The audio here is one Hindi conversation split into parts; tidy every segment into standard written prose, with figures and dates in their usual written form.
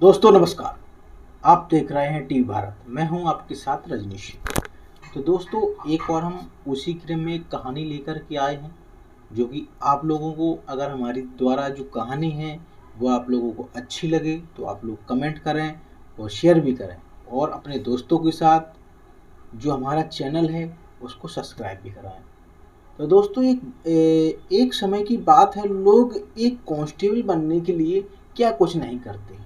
दोस्तों नमस्कार। आप देख रहे हैं टीवी भारत। मैं हूं आपके साथ रजनीश। तो दोस्तों एक और हम उसी क्रम में एक कहानी लेकर के आए हैं जो कि आप लोगों को, अगर हमारी द्वारा जो कहानी है वो आप लोगों को अच्छी लगे तो आप लोग कमेंट करें और शेयर भी करें और अपने दोस्तों के साथ जो हमारा चैनल है उसको सब्सक्राइब भी कराएं। तो दोस्तों एक समय की बात है, लोग एक कांस्टेबल बनने के लिए क्या कुछ नहीं करते,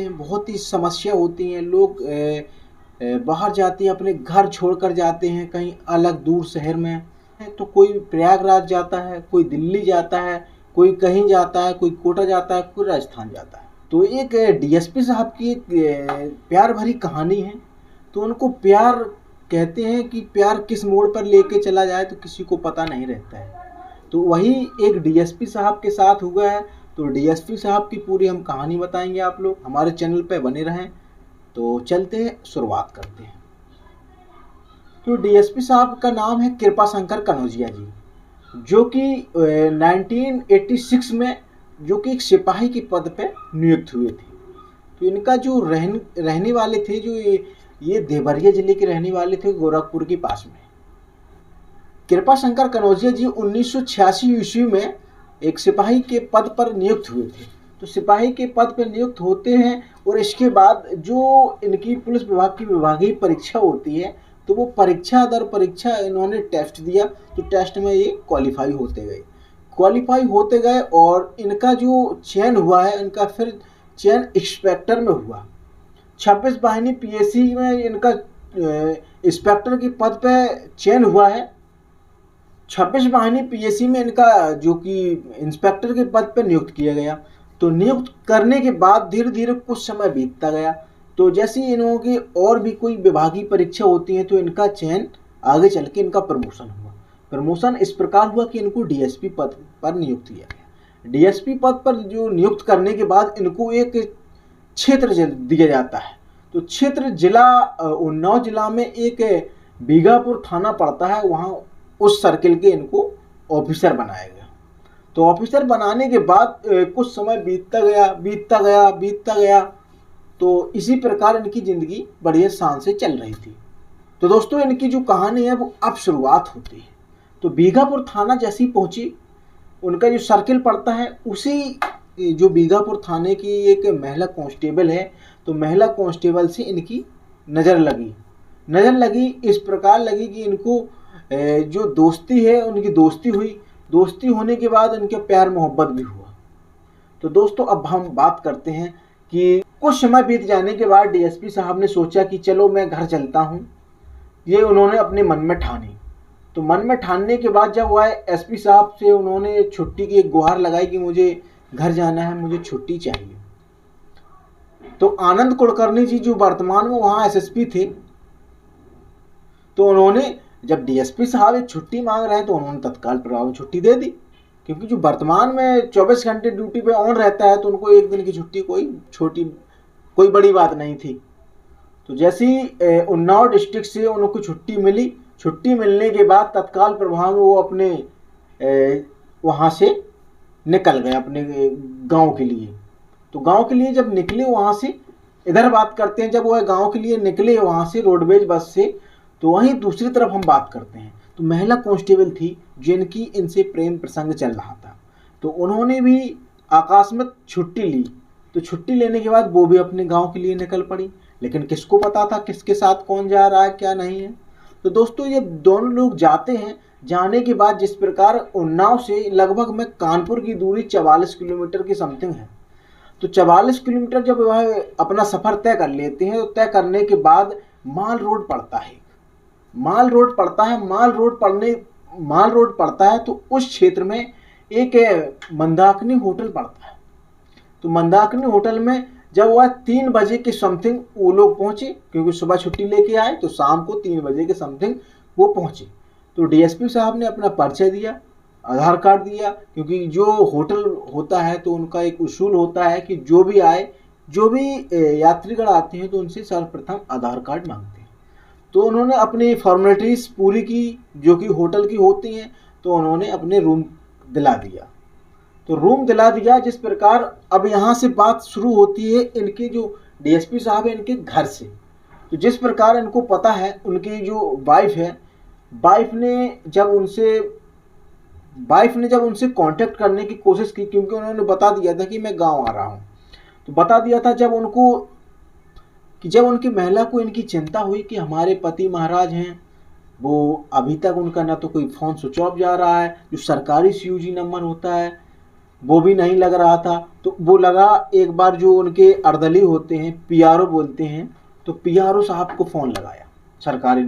बहुत ही समस्या होती हैं। लोग बाहर जाते हैं, अपने घर छोड़कर जाते हैं कहीं अलग दूर शहर में। तो कोई प्रयागराज जाता है, कोई दिल्ली जाता है, कोई कहीं जाता है, कोई कोटा जाता है, कोई राजस्थान जाता है। तो एक डीएसपी साहब की एक प्यार भरी कहानी है। तो उनको प्यार कहते हैं कि प्यार किस मोड़ पर लेके चला जाए तो किसी को पता नहीं रहता है। तो वही एक डीएसपी साहब के साथ हुआ है। तो डीएसपी साहब की पूरी हम कहानी बताएंगे। आप लोग हमारे चैनल पे बने रहें। तो चलते हैं, शुरुआत करते हैं। तो डीएसपी साहब का नाम है कृपा शंकर कनौजिया जी, जो कि 1986 में जो कि एक सिपाही के पद पे नियुक्त हुए थे। तो इनका जो रहने वाले थे, जो ये देवरिया जिले के रहने वाले थे, गोरखपुर के पास में। कृपा शंकर कनौजिया जी 1986 ईस्वी में एक सिपाही के पद पर नियुक्त हुए थे। तो सिपाही के पद पर नियुक्त होते हैं और इसके बाद जो इनकी पुलिस विभाग की विभागीय परीक्षा होती है, तो वो परीक्षा दर परीक्षा इन्होंने टेस्ट दिया। तो टेस्ट में ये क्वालिफाई होते गए और इनका जो चयन हुआ है, इनका फिर चयन इंस्पेक्टर में हुआ। 26 वाहिनी पीएसी में इनका इंस्पेक्टर के पद पर चयन हुआ है। 26 वाहिनी पीएसी में इनका जो कि इंस्पेक्टर के पद पर नियुक्त किया गया। तो नियुक्त करने के बाद धीरे धीरे कुछ समय बीतता गया। तो जैसे ही इन्हों की और भी कोई विभागीय परीक्षा होती है तो इनका चयन आगे चल के इनका प्रमोशन हुआ। प्रमोशन इस प्रकार हुआ कि इनको डीएसपी पद पर नियुक्त किया गया। डीएसपी पद पर जो नियुक्त करने के बाद इनको एक क्षेत्र दिया जाता है। तो क्षेत्र जिला उन्नाव जिला में एक बीघापुर थाना पड़ता है, वहाँ उस सर्किल के इनको ऑफिसर बनाया गया। तो ऑफिसर बनाने के बाद कुछ समय बीतता गया। तो इसी प्रकार इनकी ज़िंदगी बढ़िया शान से चल रही थी। तो दोस्तों इनकी जो कहानी है वो अब शुरुआत होती है। तो बीघापुर थाना जैसी पहुंची, उनका जो सर्किल पड़ता है उसी जो बीघापुर थाने की एक महिला कांस्टेबल है। तो महिला कांस्टेबल से इनकी नज़र लगी। इस प्रकार लगी कि इनको जो दोस्ती है उनकी दोस्ती हुई। दोस्ती होने के बाद इनके प्यार मोहब्बत भी हुआ। तो दोस्तों अब हम बात करते हैं कि कुछ समय बीत जाने के बाद डीएसपी साहब ने सोचा कि चलो मैं घर चलता हूँ। ये उन्होंने अपने मन में ठानी। तो मन में ठानने के बाद जब वह एसपी साहब से उन्होंने छुट्टी की एक गुहार लगाई कि मुझे घर जाना है, मुझे छुट्टी चाहिए। तो आनंद कुलकर्णी जी जो वर्तमान में वहाँ एसएसपी थे, तो उन्होंने जब डीएसपी साहब एक छुट्टी मांग रहे हैं तो उन्होंने तत्काल प्रभाव में छुट्टी दे दी। क्योंकि जो वर्तमान में 24 घंटे ड्यूटी पे ऑन रहता है तो उनको एक दिन की छुट्टी कोई बड़ी बात नहीं थी। तो जैसे ही उन्नाव डिस्ट्रिक्ट से उनको छुट्टी मिली, छुट्टी मिलने के बाद तत्काल प्रभाव में वो अपने वहाँ से निकल गए अपने गाँव के लिए। तो गाँव के लिए जब निकले वहाँ से, इधर बात करते हैं, जब वह गाँव के लिए निकले वहाँ से रोडवेज बस से, तो वहीं दूसरी तरफ हम बात करते हैं। तो महिला कांस्टेबल थी जिनकी इनसे प्रेम प्रसंग चल रहा था। तो उन्होंने भी आकस्मिक छुट्टी ली। तो छुट्टी लेने के बाद वो भी अपने गांव के लिए निकल पड़ी। लेकिन किसको पता था किसके साथ कौन जा रहा है, क्या नहीं है। तो दोस्तों ये दोनों लोग जाते हैं। जाने के बाद जिस प्रकार उन्नाव से लगभग में कानपुर की दूरी 44 किलोमीटर की समथिंग है। तो 44 किलोमीटर जब वह अपना सफ़र तय कर लेते हैं, तो तय करने के बाद माल रोड पड़ता है। माल रोड पड़ता है तो उस क्षेत्र में एक मंदाकिनी होटल पड़ता है। तो मंदाकिनी होटल में जब वह 3 बजे के समथिंग वो लोग पहुंचे, क्योंकि सुबह छुट्टी लेके आए तो शाम को 3 बजे के समथिंग वो पहुंचे। तो डीएसपी साहब ने अपना परिचय दिया, आधार कार्ड दिया। क्योंकि जो होटल होता है तो उनका एक उसूल होता है कि जो भी यात्रीगण आते हैं तो उनसे सर्वप्रथम आधार कार्ड मांगते हैं। तो उन्होंने अपनी फॉर्मेलिटीज़ पूरी की जो कि होटल की होती हैं। तो उन्होंने अपने रूम दिला दिया। तो रूम दिला दिया। जिस प्रकार अब यहाँ से बात शुरू होती है इनके जो डीएसपी साहब है इनके घर से। तो जिस प्रकार इनको पता है, उनकी जो वाइफ है, वाइफ ने जब उनसे कांटेक्ट करने की कोशिश की, क्योंकि उन्होंने बता दिया था कि मैं गांव आ रहा हूं, तो बता दिया था। जब उनकी महिला को इनकी चिंता हुई कि हमारे पति महाराज हैं, वो अभी तक उनका ना तो कोई फ़ोन स्विच ऑफ जा रहा है, जो सरकारी सीयूजी नंबर होता है वो भी नहीं लग रहा था। तो वो लगा एक बार जो उनके अर्दली होते हैं, पीआरओ बोलते हैं, तो पीआरओ साहब को फ़ोन लगाया सरकारी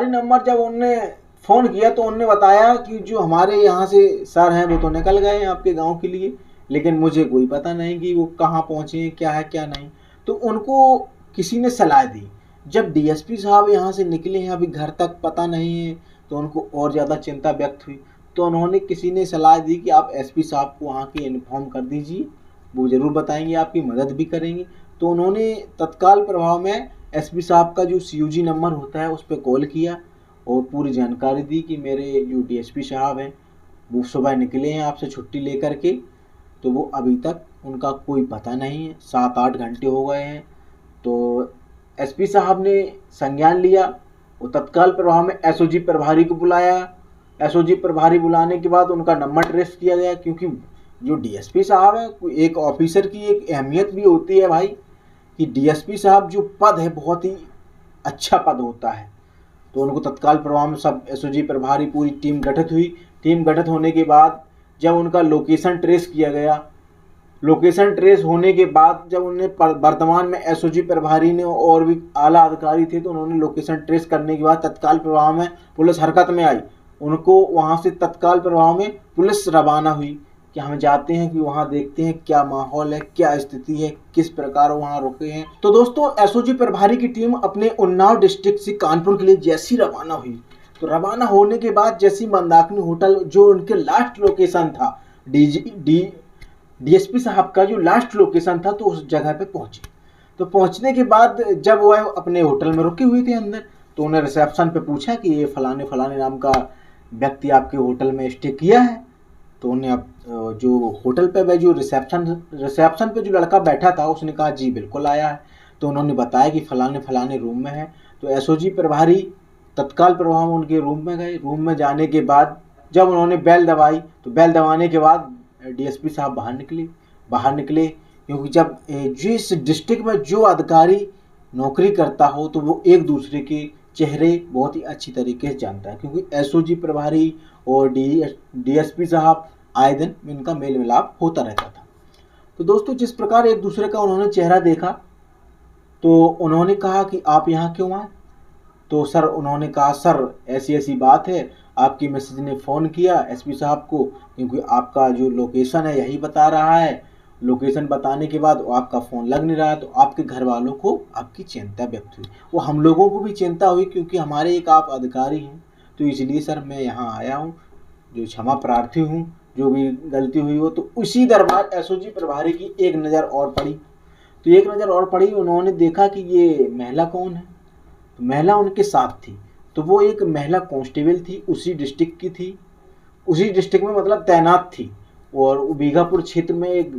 नंबर जब उनने फ़ोन किया तो उनने बताया कि जो हमारे यहाँ से सर हैं वो तो निकल गए हैं आपके गांव के लिए, लेकिन मुझे कोई पता नहीं कि वो कहाँ पहुँचे हैं, क्या है क्या नहीं। तो उनको किसी ने सलाह दी। जब डीएसपी साहब यहाँ से निकले हैं, अभी घर तक पता नहीं है, तो उनको और ज़्यादा चिंता व्यक्त हुई। तो उन्होंने किसी ने सलाह दी कि आप एसपी साहब को वहाँ के इन्फॉर्म कर दीजिए, वो ज़रूर बताएंगे, आपकी मदद भी करेंगे। तो उन्होंने तत्काल प्रभाव में एसपी साहब का जो सीयूजी नंबर होता है उस पर कॉल किया और पूरी जानकारी दी कि मेरे जो डीएसपी साहब हैं वो सुबह निकले हैं आपसे छुट्टी लेकर के, तो वो अभी तक उनका कोई पता नहीं है, 7-8 घंटे हो गए हैं। तो एसपी साहब ने संज्ञान लिया, वो तत्काल प्रभाव में एसओजी प्रभारी को बुलाया। एसओजी प्रभारी बुलाने के बाद उनका नंबर ट्रेस किया गया, क्योंकि जो डीएसपी साहब है, एक ऑफिसर की एक अहमियत भी होती है भाई, कि डीएसपी साहब जो पद है बहुत ही अच्छा पद होता है। तो उनको तत्काल प्रभाव में सब एसओजी प्रभारी पूरी टीम गठित हुई। टीम गठित होने के बाद जब उनका लोकेशन ट्रेस किया गया, लोकेशन ट्रेस होने के बाद जब उन्हें वर्तमान में एसओजी प्रभारी ने और भी आला अधिकारी थे, तो उन्होंने लोकेशन ट्रेस करने के बाद तत्काल प्रभाव में पुलिस हरकत में आई। उनको वहां से तत्काल प्रभाव में पुलिस रवाना हुई कि हम जाते हैं कि वहां देखते हैं क्या माहौल है, क्या स्थिति है, किस प्रकार वहां रुके हैं। तो दोस्तों एसओजी प्रभारी की टीम अपने उन्नाव डिस्ट्रिक्ट से कानपुर के लिए जैसी रवाना हुई, तो रवाना होने के बाद जैसी मंदाकिनी होटल जो उनके लास्ट लोकेशन था, डीएसपी साहब का जो लास्ट लोकेशन था, तो उस जगह पे पहुंचे। तो पहुंचने के बाद जब वह अपने होटल में रुके हुए थे अंदर, तो उन्हें रिसेप्शन पे पूछा कि ये फलाने फलाने नाम का व्यक्ति आपके होटल में स्टे किया है। तो उन्हें अब जो होटल पे वह जो रिसेप्शन पे जो लड़का बैठा था उसने कहा जी बिल्कुल आया है। तो उन्होंने बताया कि फलाने फलाने रूम में है। तो एसओजी प्रभारी तत्काल प्रभाव में उनके रूम में गए। रूम में जाने के बाद जब उन्होंने बेल दबाई, तो बेल दबाने के बाद डीएसपी साहब बाहर निकले, क्योंकि जब जिस डिस्ट्रिक्ट में जो अधिकारी नौकरी करता हो तो वो एक दूसरे के चेहरे बहुत ही अच्छी तरीके से जानता है, क्योंकि एसओजी प्रभारी और डीएसपी साहब आए दिन इनका मेल मिलाप होता रहता था। तो दोस्तों जिस प्रकार एक दूसरे का उन्होंने चेहरा देखा, तो उन्होंने कहा कि आप यहाँ क्यों आए। तो सर उन्होंने कहा सर ऐसी ऐसी बात है, आपकी मिसेज ने फ़ोन किया एसपी साहब को, क्योंकि आपका जो लोकेशन है यही बता रहा है। लोकेशन बताने के बाद आपका फ़ोन लग नहीं रहा है, तो आपके घर वालों को आपकी चिंता व्यक्त हुई। वो हम लोगों को भी चिंता हुई, क्योंकि हमारे एक आप अधिकारी हैं, तो इसलिए सर मैं यहाँ आया हूँ, जो क्षमा प्रार्थी हूँ, जो भी गलती हुई हो। तो उसी दरबार एसओजी प्रभारी की एक नज़र और पड़ी। तो एक नज़र और पड़ी, उन्होंने देखा कि ये महिला कौन है। तो महिला उनके साथ थी। तो वो एक महिला कांस्टेबल थी, उसी डिस्ट्रिक्ट की थी, उसी डिस्ट्रिक्ट में मतलब तैनात थी। और बीघापुर क्षेत्र में एक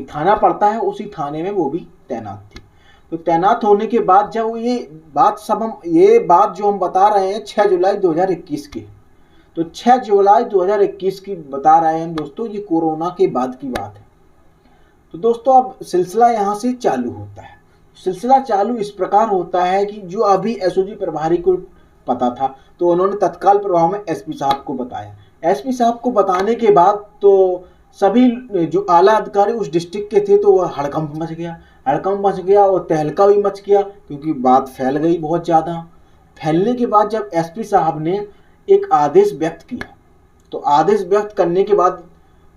थाना पड़ता है, उसी थाने में वो भी तैनात थी। तो तैनात होने के बाद जब ये बात जो हम बता रहे हैं 6 जुलाई 2021 की, तो 6 जुलाई 2021 की बता रहे हैं दोस्तों, ये कोरोना के बाद की बात है। तो दोस्तों अब सिलसिला यहाँ से चालू होता है। सिलसिला चालू इस प्रकार होता है कि जो अभी एसओजी प्रभारी को पता था, तो उन्होंने तत्काल प्रभाव में एसपी साहब को बताया। एसपी साहब को बताने के बाद तो सभी जो आला अधिकारी उस डिस्ट्रिक्ट के थे, तो वह हड़कंप मच गया और तहलका भी मच गया, क्योंकि बात फैल गई बहुत ज़्यादा। फैलने के बाद जब एसपी साहब ने एक आदेश व्यक्त किया, तो आदेश व्यक्त करने के बाद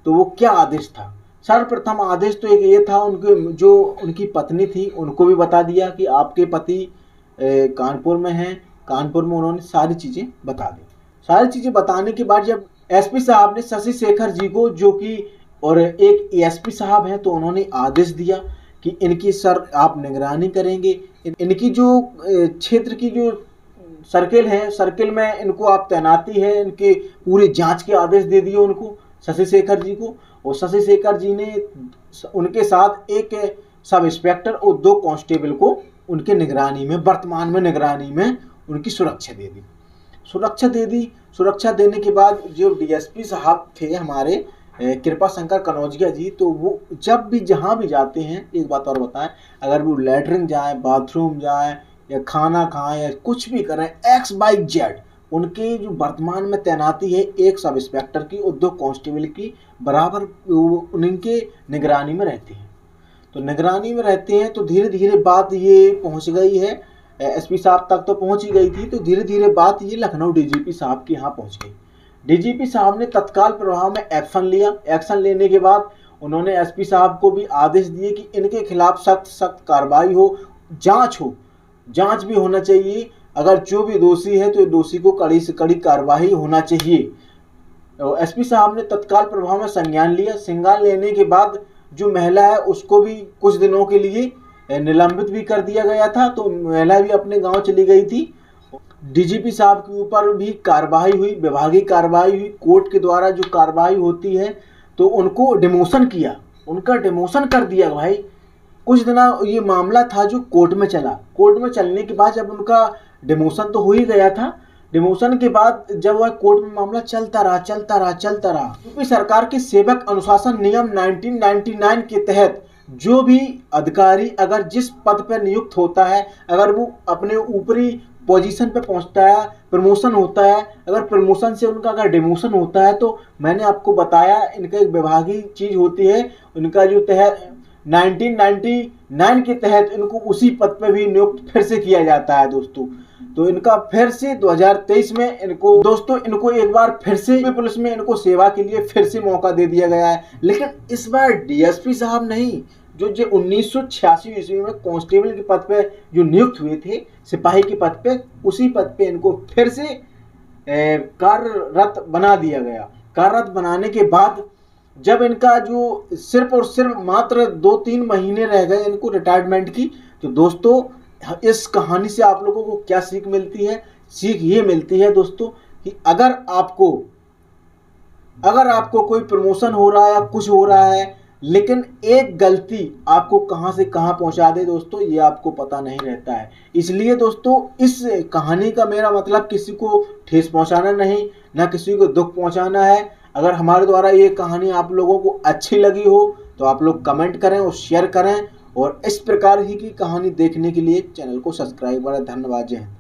तो वो क्या आदेश था, सर्वप्रथम आदेश तो एक ये था, उनकी पत्नी थी उनको भी बता दिया कि आपके पति कानपुर में हैं। कानपुर में उन्होंने सारी चीज़ें बता दी। सारी चीज़ें बताने के बाद जब एसपी साहब ने शशि शेखर जी को, जो कि और एक एएसपी साहब हैं, तो उन्होंने आदेश दिया कि इनकी सर आप निगरानी करेंगे, इनकी जो क्षेत्र की जो सर्किल है, सर्किल में इनको आप तैनाती है, इनके पूरी जांच के आदेश दे दिए उनको, शशि शेखर जी को। और शशि शेखर जी ने उनके साथ एक सब इंस्पेक्टर और 2 कांस्टेबल को उनके निगरानी में, वर्तमान में निगरानी में उनकी सुरक्षा दे दी। सुरक्षा देने के बाद जो डीएसपी साहब थे हमारे कृपा शंकर कनौजिया जी, तो वो जब भी जहाँ भी जाते हैं, एक बात और बताएं, अगर वो लेटरिन जाए, बाथरूम जाए या खाना खाएं या कुछ भी करें, XYZ, उनके जो वर्तमान में तैनाती है एक सब इंस्पेक्टर की और 2 कांस्टेबल की बराबर उनके निगरानी में रहते हैं। तो निगरानी में रहते हैं तो धीरे धीरे बात ये पहुंच गई है, एसपी साहब तक तो पहुंच ही गई थी, तो धीरे धीरे बात ये लखनऊ डीजीपी साहब के यहाँ पहुंच गई। डीजीपी साहब ने तत्काल प्रभाव में एक्शन लिया। एक्शन लेने के बाद उन्होंने एसपी साहब को भी आदेश दिए कि इनके खिलाफ सख्त कार्रवाई हो, जांच भी होना चाहिए। अगर जो भी दोषी है तो दोषी को कड़ी से कड़ी कार्रवाई होना चाहिए। एसपी साहब ने तत्काल प्रभाव में संज्ञान लिया। संज्ञान लेने के बाद जो महिला है उसको भी कुछ दिनों के लिए निलंबित भी कर दिया गया था, तो महिला भी अपने गांव चली गई थी। डीजीपी साहब के ऊपर भी कार्रवाई हुई, विभागीय कार्रवाई हुई, कोर्ट के द्वारा जो कार्रवाई होती है, तो उनको डिमोशन किया, उनका डिमोशन कर दिया भाई। कुछ दिन ये मामला था जो कोर्ट में चला। कोर्ट में चलने के बाद जब उनका डिमोशन तो हो ही गया था, डिमोशन के बाद जब वह कोर्ट में मामला चलता रहा। यूपी सरकार के सेवक अनुशासन नियम 1999 के तहत जो भी अधिकारी अगर जिस पद पर नियुक्त होता है, अगर वो अपने ऊपरी पोजीशन पे पहुंचता है, प्रमोशन होता है, अगर प्रमोशन से उनका अगर डिमोशन होता है, तो मैंने आपको बताया इनका एक विभागीय चीज होती है, उनका जो तहत 1999 के तहत इनको उसी पद पे भी नियुक्त फिर से किया जाता है दोस्तों। तो इनका फिर से 2023 में इनको एक बार फिर से पुलिस में इनको सेवा के लिए फिर से मौका दे दिया गया है। लेकिन इस बार डीएसपी साहब नहीं, जो 1986 ईस्वी में कांस्टेबल के पद पे जो नियुक्त हुए थे, सिपाही के पद पे, उसी पद पे इनको फिर से कार्यरत बना दिया गया। कार्यरत बनाने के बाद जब इनका जो सिर्फ और सिर्फ मात्र 2-3 महीने रह गए इनको रिटायरमेंट की, तो दोस्तों इस कहानी से आप लोगों को क्या सीख मिलती है? सीख ये मिलती है दोस्तों कि अगर आपको कोई प्रमोशन हो रहा है या कुछ हो रहा है, लेकिन एक गलती आपको कहां से कहां पहुंचा दे दोस्तों, ये आपको पता नहीं रहता है। इसलिए दोस्तों इस कहानी का मेरा मतलब किसी को ठेस पहुंचाना नहीं, ना किसी को दुख पहुंचाना है। अगर हमारे द्वारा ये कहानी आप लोगों को अच्छी लगी हो तो आप लोग कमेंट करें और शेयर करें, और इस प्रकार ही की कहानी देखने के लिए चैनल को सब्सक्राइब करें। धन्यवाद। जय हिंद।